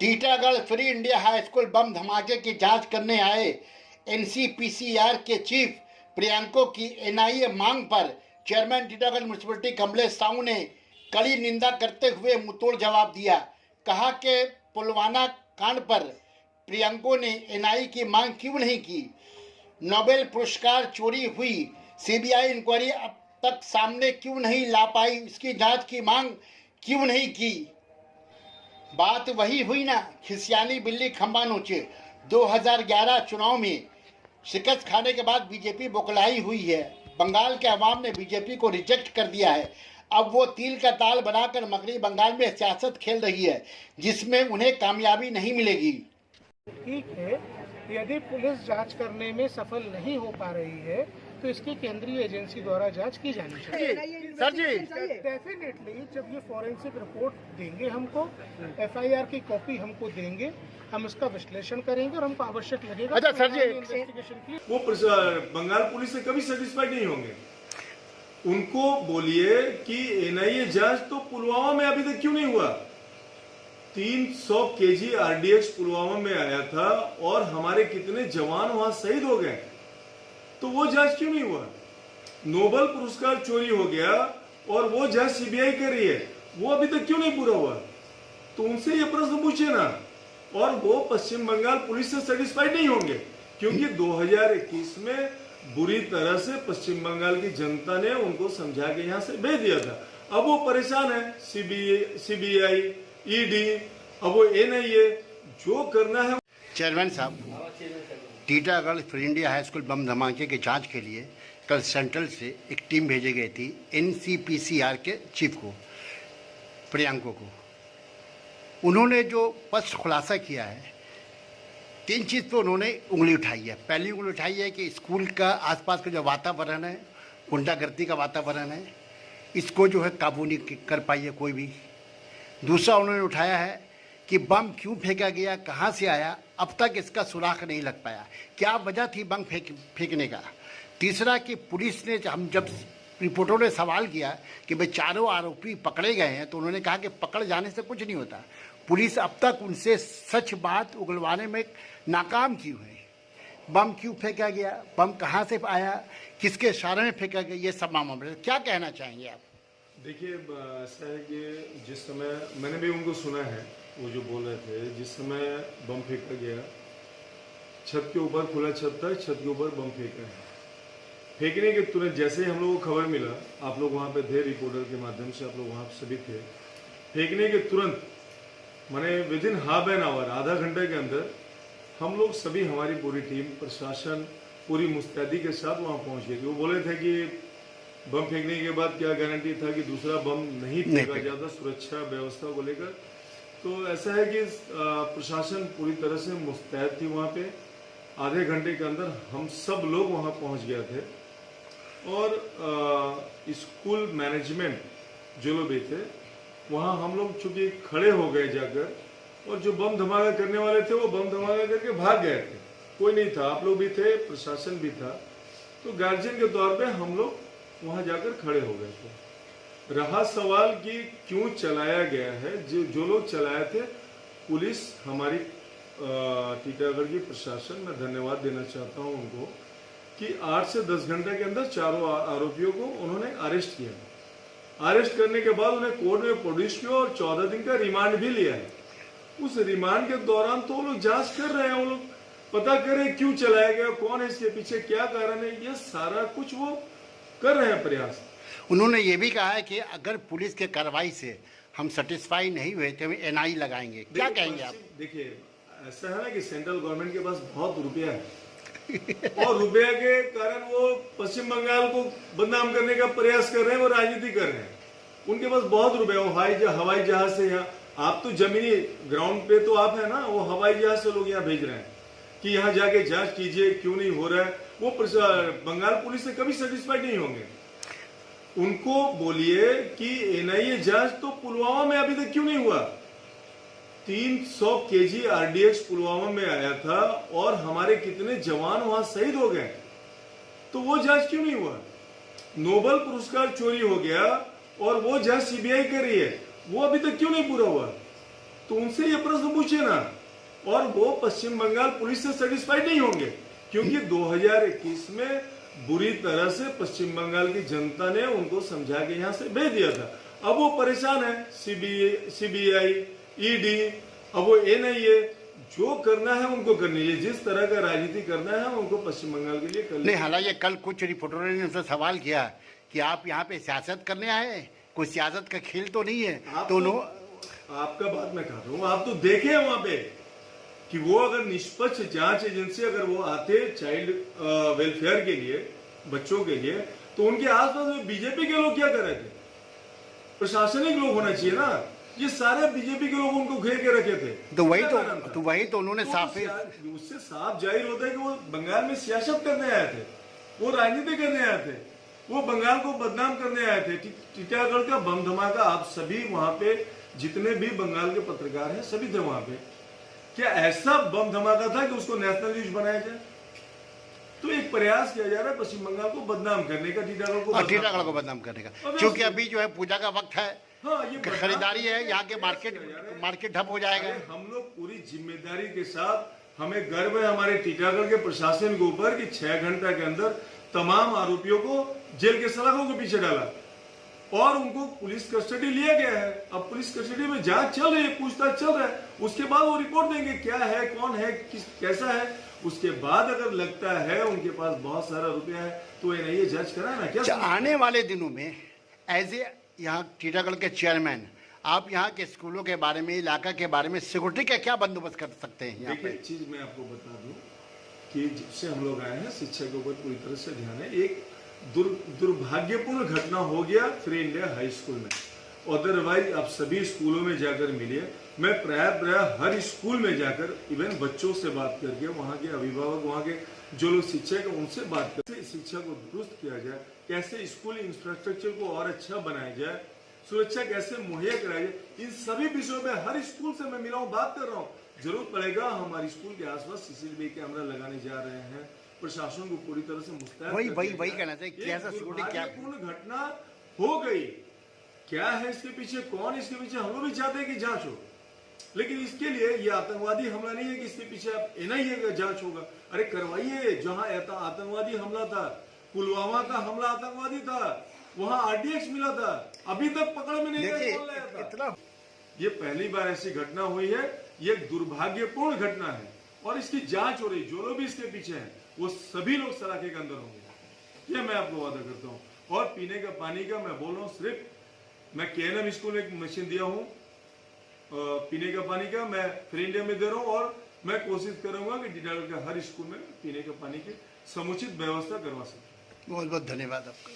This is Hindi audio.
Titagarh free India high school bomb धमाके की जांच करने आए एनसीपीसीआर के चीफ प्रियंको की एनआईए मांग पर चेयरमैन टीटागढ़ म्युनिसिपैलिटी कमलेश साहू ने कड़ी निंदा करते हुए मुंहतोड़ जवाब दिया। कहा कि पुलवामा कांड पर प्रियंको ने एनआईए की मांग क्यों नहीं की। नोबेल पुरस्कार चोरी हुई सीबीआई इंक्वायरी अब तक सामने क्यों नहीं ला पाई, इसकी जांच की मांग क्यों नहीं की। बात वही हुई ना, खिसियानी बिल्ली खंबा नोचे। 2011 चुनाव में शिकस्त खाने के बाद बीजेपी बौखलाई हुई है। बंगाल के अवाम ने बीजेपी को रिजेक्ट कर दिया है। अब वो तिल का ताल बनाकर मगरबी बंगाल में सियासत खेल रही है, जिसमें उन्हें कामयाबी नहीं मिलेगी। ठीक है, यदि पुलिस जांच करने में सफल नहीं हो पा रही है तो इसकी केंद्रीय एजेंसी द्वारा जांच की जानी चाहिए। सर जी, डेफिनेटली जब ये फॉरेंसिक रिपोर्ट देंगे, हमको एफआईआर की कॉपी हमको देंगे, हम इसका विश्लेषण करेंगे और हमको आवश्यक लगेगा। अच्छा सर जी, इन्वेस्टिगेशन की वो बंगाल पुलिस से कभी सेटिस्फाइड नहीं होंगे। उनको बोलिए कि एनआईए जांच तो पुलवामा में अभी तक क्यों नहीं हुआ। 300 केजी आरडीएक्स पुलवामा में आया था और हमारे कितने जवान वहां शहीद हो गए, तो वो जांच क्यों नहीं हुआ। नोबेल पुरस्कार चोरी हो गया और वो जांच सीबीआई कर रही है, वो अभी तक क्यों नहीं पूरा हुआ। तो उनसे ये प्रश्न पूछे ना। और वो पश्चिम बंगाल पुलिस से सेटिस्फाइड नहीं होंगे, क्योंकि 2021 में बुरी तरह से पश्चिम बंगाल की जनता ने उनको समझा के यहाँ से भेज दिया था। अब वो परेशान है। सीबीआई, ईडी, अब वो एनआईए जो करना है। चेयरमैन साहब, Titagarh free India high school bomb धमाके की जांच के लिए कल सेंट्रल से एक टीम भेजी गई थी एनसीपीसीआर के चीफ को, प्रियंको को। उन्होंने जो स्पष्ट खुलासा किया है, 3 चीज़ पर उन्होंने उंगली उठाई है। पहली उंगली उठाई है कि स्कूल का आसपास का जो वातावरण है, गुंडागर्दी का वातावरण है, इसको जो है काबू नहीं कर पाई है कोई भी। दूसरा उन्होंने उठाया है कि बम क्यों फेंका गया, कहाँ से आया, अब तक इसका सुराग नहीं लग पाया, क्या वजह थी बम फेंकने का। तीसरा कि पुलिस ने, हम जब रिपोर्टरों ने सवाल किया कि भाई चारों आरोपी पकड़े गए हैं, तो उन्होंने कहा कि पकड़ जाने से कुछ नहीं होता, पुलिस अब तक उनसे सच बात उगलवाने में नाकाम क्यों है। बम क्यों फेंका गया, बम कहाँ से आया, किसके इशारे में फेंका गया, ये सब मामले क्या कहना चाहेंगे आप। देखिए, ऐसा है कि जिस समय मैंने भी उनको सुना है, वो जो बोल रहे थे, जिस समय बम फेंका गया, छत के ऊपर, खुला छत था, छत के ऊपर बम फेंका है। फेंकने के तुरंत जैसे ही हम लोगों को खबर मिला, आप लोग वहाँ पे थे, रिपोर्टर के माध्यम से आप लोग वहाँ सभी थे, फेंकने के तुरंत माने विदिन हाफ एन आवर, आधा घंटे के अंदर हम लोग सभी, हमारी पूरी टीम, प्रशासन पूरी मुस्तैदी के साथ वहाँ पहुँच गए थे। वो बोले थे कि बम फेंकने के बाद क्या गारंटी था कि दूसरा बम नहीं फेंका जाता, सुरक्षा व्यवस्था को लेकर। तो ऐसा है कि प्रशासन पूरी तरह से मुस्तैद थी वहाँ पे। आधे घंटे के अंदर हम सब लोग वहाँ पहुँच गए थे और स्कूल मैनेजमेंट जो लोग भी थे वहाँ, हम लोग चूंकि खड़े हो गए जाकर, और जो बम धमाका करने वाले थे वो बम धमाका करके भाग गए थे। कोई नहीं था, आप लोग भी थे, प्रशासन भी था। तो गार्जियन के तौर पे हम लोग वहां जाकर खड़े हो गए थे। रहा सवाल कि क्यों चलाया गया है, जो लोग चलाए थे, पुलिस, हमारी टीटागढ़ की प्रशासन, मैं धन्यवाद देना चाहता हूं उनको कि 8 से 10 घंटे के अंदर चारों आरोपियों को उन्होंने अरेस्ट किया। अरेस्ट करने के बाद उन्हें कोर्ट में प्रोड्यूस किया और 14 दिन का रिमांड भी लिया है। उस रिमांड के दौरान तो वो लोग जांच कर रहे हैं, वो लोग पता कर रहे हैं क्यों चलाया गया, कौन है इसके पीछे, क्या कारण है, ये सारा कुछ वो कर रहे हैं प्रयास। उन्होंने ये भी कहा है कि अगर पुलिस के कार्रवाई से हम सेटिस्फाई नहीं हुए तो हम एनआई लगाएंगे। क्या कहेंगे आप। देखिए, ऐसा है ना कि सेंट्रल गवर्नमेंट के पास बहुत रुपया है और रुपया के कारण वो पश्चिम बंगाल को बदनाम करने का प्रयास कर रहे हैं, वो राजनीति कर रहे हैं। उनके पास बहुत रुपया, वो हवाई जहाज से, यहाँ आप तो जमीनी ग्राउंड पे तो आप है ना, वो हवाई जहाज से लोग यहाँ भेज रहे हैं कि यहाँ जाके जांच कीजिए क्यों नहीं हो रहा है। वो बंगाल पुलिस से कभी सेटिस्फाइड नहीं होंगे। उनको बोलिए कि एनआईए जांच तो पुलवामा में अभी तक क्यों नहीं हुआ। 300 केजी आरडीएक्स पुलवामा में आया था और हमारे कितने जवान वहां शहीद हो गए, तो वो जांच क्यों नहीं हुआ। नोबेल पुरस्कार चोरी हो गया और वो जांच सीबीआई कर रही है, वो अभी तक क्यों नहीं पूरा हुआ। तो उनसे ये प्रश्न पूछिए ना। और वो पश्चिम बंगाल पुलिस से सेटिस्फाइड नहीं होंगे, क्योंकि 2021 में बुरी तरह से पश्चिम बंगाल की जनता ने उनको समझा के यहाँ से भेज दिया था। अब वो परेशान है, सीबीआई, ईडी, अब वो एनआईए, जो करना है उनको करनी है, जिस तरह का राजनीति करना है उनको पश्चिम बंगाल के लिए करना नहीं, हालांकि कल कुछ रिपोर्टरों ने उनसे सवाल किया कि आप यहाँ पे सियासत करने आए, कोई सियासत का खेल तो नहीं है। तो आपका बात मैं कर रहा हूँ, आप तो देखे हैं वहां पे कि वो अगर निष्पक्ष जांच एजेंसी अगर वो आते चाइल्ड वेलफेयर के लिए, बच्चों के लिए, तो उनके आसपास में बीजेपी के लोग क्या कर रहे थे? प्रशासनिक लोग होना चाहिए ना। ये सारे बीजेपी के लोग उनको घेर के रखे थे। तो वही तो उन्होंने साफ, उससे साफ जाहिर होता है कि वो बंगाल में सियासत करने आए थे, वो राजनीति करने आए थे, वो बंगाल को बदनाम करने आए थे। टीटागढ़ का बम धमाका, आप सभी वहां पे जितने भी बंगाल के पत्रकार हैं सभी थे वहां पे। क्या ऐसा बम धमाका था कि उसको नेशनल न्यूज बनाया जाए? तो एक प्रयास किया जा रहा है पश्चिम बंगाल को बदनाम करने का, टीटागढ़ को बदनाम करने का। क्योंकि अभी जो है पूजा का वक्त है, हाँ, ये खरीदारी है, यहाँ के मार्केट ठप हो जाएगा। हम लोग पूरी जिम्मेदारी के साथ, हमें गर्व है हमारे टीटागढ़ के प्रशासन के ऊपर कि 6 घंटे के अंदर तमाम आरोपियों को जेल के सलाखों के पीछे डाला और उनको पुलिस कस्टडी लिया गया है। अब पुलिस कस्टडी में जांच चल रही है, पूछताछ चल रहा है, उसके बाद वो रिपोर्ट देंगे क्या है, कौन है, कैसा है। उसके बाद अगर लगता है उनके पास बहुत सारा रुपया है तो एनआईए जज कराए ना। क्या आने वाले दिनों में एज ए यहाँ टीटागढ़ के चेयरमैन, आप यहाँ के स्कूलों के बारे में, इलाका के बारे में सिक्योरिटी का क्या बंदोबस्त कर सकते हैं? देखिए, एक चीज मैं आपको बता दूं कि जब से हम लोग आए हैं शिक्षा के ऊपर पूरी तरह से ध्यान है। एक दुर्भाग्यपूर्ण घटना हो गया फ्री इंडिया हाई स्कूल में। अदरवाइज आप सभी स्कूलों में जाकर मिलिए, मैं प्राय हर स्कूल में जाकर इवन बच्चों से बात करके, वहाँ के अभिभावक, वहाँ के जो लोग शिक्षक हैं उनसे बात करके शिक्षा को दुरुस्त किया जाए, कैसे स्कूल इंफ्रास्ट्रक्चर को और अच्छा बनाया जाए, सुरक्षा कैसे मुहैया कराई जाए, इन सभी विषयों में हर स्कूल से मैं मिला हूँ, बात कर रहा हूँ। जरूरत पड़ेगा हमारे स्कूल के आसपास सीसीटीवी कैमरा लगाने जा रहे हैं, प्रशासन को पूरी तरह से मुस्तैद। वही कहना चाहिए, कैसा सिक्योरिटी, क्या घटना हो गई, क्या है इसके पीछे, कौन इसके पीछे, हम लोग भी चाहते हैं कि जांच हो, लेकिन इसके लिए ये आतंकवादी हमला नहीं है कि इसके पीछे आप एनआईए का जांच होगा। अरे करवाइए, जहां आतंकवादी हमला था, पुलवामा का हमला आतंकवादी था, वहां आरडीएक्स मिला था, अभी तक पकड़ में नहीं गया। ये पहली बार ऐसी घटना हुई है, ये दुर्भाग्यपूर्ण घटना है और इसकी जांच हो रही। जो लोग भी इसके पीछे हैं वो सभी लोग सलाखे के अंदर होंगे, ये मैं आपको वादा करता हूँ। और पीने का पानी का मैं बोल रहा हूँ, सिर्फ मैं केएनएम स्कूल में एक मशीन दिया हूँ पीने का पानी का, मैं फ्री इंडिया में दे रहा हूँ और मैं कोशिश करूंगा कि टीटागढ़ के हर स्कूल में पीने के पानी की समुचित व्यवस्था करवा सकूं। बहुत बहुत धन्यवाद आपका।